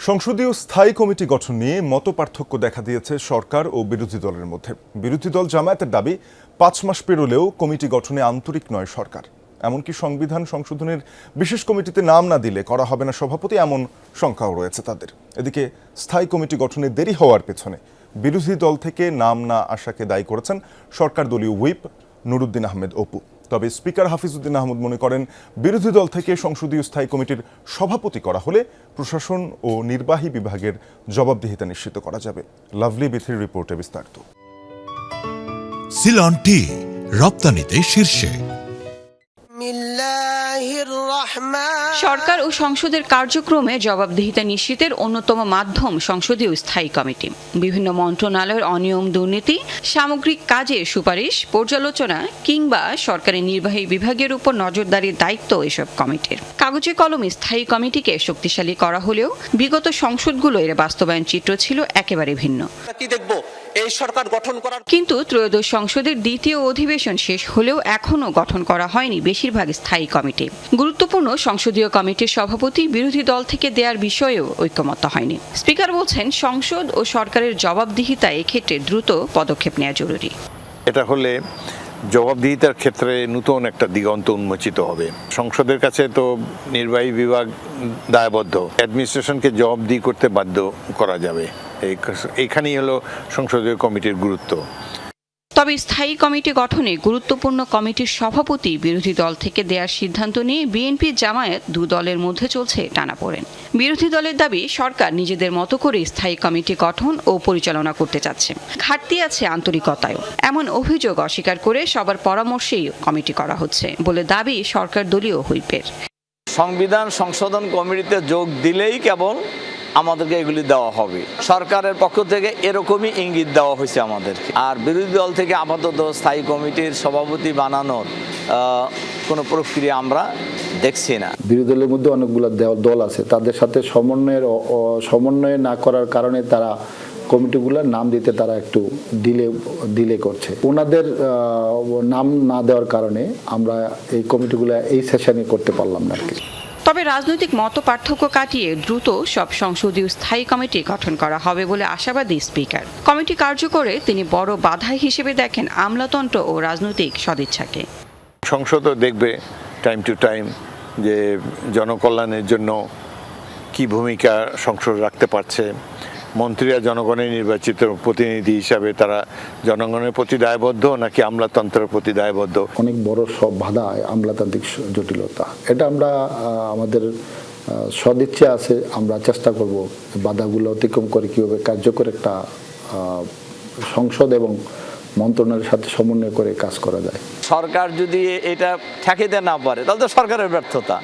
সংসদীয় স্থায়ী কমিটি গঠন নিয়ে মতপার্থক্য দেখা দিয়েছে সরকার ও বিরোধী দলের মধ্যে। বিরোধী দল জামায়াতের দাবি ৫ মাস পেরোলেও কমিটি গঠনে আন্তরিক নয় সরকার। এমনকি সংবিধান সংশোধনের বিশেষ কমিটিতে নাম না দিলে করা হবে না সভাপতি, এমন শঙ্কাও রয়েছে তাদের। এদিকে স্থায়ী কমিটি গঠনে দেরি হওয়ার পেছনে বিরোধী দল থেকে নাম না আসাকে দায়ী করেছেন সরকার দলীয় হুইপ নুরুদ্দিন আহমেদ অপু। তবে স্পিকার হাফিজউদ্দিন আহমদ মনে করেন, বিরোধী দল থেকে সংসদীয় স্থায়ী কমিটির সভাপতি করা হলে প্রশাসন ও নির্বাহী বিভাগের জবাবদিহিতা নিশ্চিত করা যাবে। লাভলি বিথির রিপোর্টে বিস্তারিত। সিলন টি রপ্তানিতে শীর্ষে। সরকার ও সংসদের কার্যক্রমে জবাবদিহিতা নিশ্চিতের অন্যতম মাধ্যম সংসদীয় স্থায়ী কমিটি। বিভিন্ন মন্ত্রণালয়ের অনিয়ম, দুর্নীতি, সামগ্রিক কাজের সুপারিশ, পর্যালোচনা কিংবা সরকারের নির্বাহী বিভাগের উপর নজরদারির দায়িত্ব এসব কমিটির। কাগজে কলমে স্থায়ী কমিটিকে শক্তিশালী করা হলেও বিগত সংসদগুলো এর বাস্তবায়ন চিত্র ছিল একেবারে ভিন্ন। এই সরকার গঠন করার কিন্তু ত্রয়োদশ সংসদের দ্বিতীয় অধিবেশন শেষ হলেও এখনও গঠন করা হয়নি বেশিরভাগ স্থায়ী কমিটি। গুরুত্বপূর্ণ সংসদীয় কমিটির সভাপতি বিরোধী দল থেকে দেওয়ার বিষয়েও ঐকমত্য হয়নি। স্পিকার বলছেন, সংসদ ও সরকারের জবাবদিহিতা এক্ষেত্রে দ্রুত পদক্ষেপ নেওয়া জরুরি। এটা হলে জবাবদিহিতার ক্ষেত্রে নতুন একটা দিগন্ত উন্মোচিত হবে। সংসদের কাছে তো নির্বাহী বিভাগ দায়বদ্ধ, অ্যাডমিনিস্ট্রেশনকে জবাবদিহি করতে বাধ্য করা যাবে। এইখানেই হলো সংসদীয় কমিটির গুরুত্ব। তবে স্থায়ী কমিটি গঠনে গুরুত্বপূর্ণ কমিটির সভাপতি বিরোধী দল থেকে দেওয়ার সিদ্ধান্ত নিয়ে বিএনপি জামায়াত দু দলের মধ্যে চলছে টানাপোড়েন। বিরোধী দলের দাবি, সরকার নিজেদের মতো করে স্থায়ী কমিটি গঠন ও পরিচালনা করতে চাচ্ছে, ঘাটতি আছে আন্তরিকতায়ও। এমন অভিযোগ অস্বীকার করে সবার পরামর্শেই কমিটি করা হচ্ছে বলে দাবি সরকার দলীয় হুইপের। সংবিধান সংশোধন কমিটিতে যোগ দিলেই কেবল আমাদেরকে এগুলি দেওয়া হবে। সরকারের পক্ষ থেকে এরকমই ইঙ্গিত দেওয়া হয়েছে আমাদের। আর বিরোধী দল থেকে আপাতত স্থায়ী কমিটির সভাপতি বানানোর কোনো প্রক্রিয়া আমরা দেখছি না। বিরোধী দলের মধ্যে অনেকগুলো দল আছে, তাদের সাথে সমন্বয় না করার কারণে তারা কমিটিগুলোর নাম দিতে তারা একটু ডিলে করছে। ওনাদের নাম না দেওয়ার কারণে আমরা এই কমিটিগুলো এই সেশনে করতে পারলাম না আর কি। তবে রাজনৈতিক মতপার্থক্য কাটিয়ে দ্রুত সব সংসদীয় স্থায়ী কমিটি গঠন করা হবে বলে আশাবাদী স্পিকার। কমিটি কার্যকরে তিনি বড় বাধা হিসেবে দেখেন আমলাতন্ত্র ও রাজনৈতিক সদিচ্ছাকে। সংসদও দেখবে টাইম টু টাইম যে জনকল্যাণের জন্য কি ভূমিকা সংসদ রাখতে পারছে। মন্ত্রীরা জনগণের নির্বাচিত প্রতিনিধি হিসাবে তারা জনগণের প্রতি দায়বদ্ধ নাকি আমলাতন্ত্রের প্রতি দায়বদ্ধ। অনেক বড় সব বাধা আমলাতান্ত্রিক জটিলতা, এটা আমরা আমাদের সদিচ্ছা আছে, আমরা চেষ্টা করব বাধাগুলো অতিক্রম করে কীভাবে কার্যকর একটা সংসদ এবং মন্ত্রণালয়ের সাথে সমন্বয় করে কাজ করা যায়। সরকার যদি এটা ঠেকাতে না পারে তাহলে তো সরকারের ব্যর্থতা।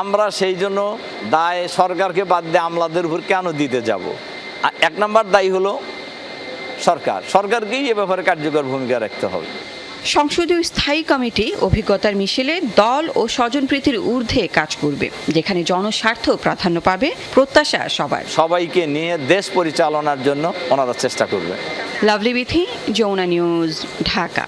আমরা সেই জন্য দায় সরকারকে বাদ দিয়ে আমলাদের উপর কেন দিতে যাব? এক নম্বর দায়ী হলো সরকারকেই এ ব্যাপারে কার্যকর ভূমিকা রাখতে হবে। সংসদীয় স্থায়ী কমিটি অভিজ্ঞতার মিশেলে দল ও স্বজনপ্রীতির ঊর্ধ্বে কাজ করবে, যেখানে জনস্বার্থ প্রাধান্য পাবে, প্রত্যাশা সবাইকে নিয়ে দেশ পরিচালনার জন্য ওনারা চেষ্টা করবে। লাভলি বিথি, যমুনা নিউজ, ঢাকা।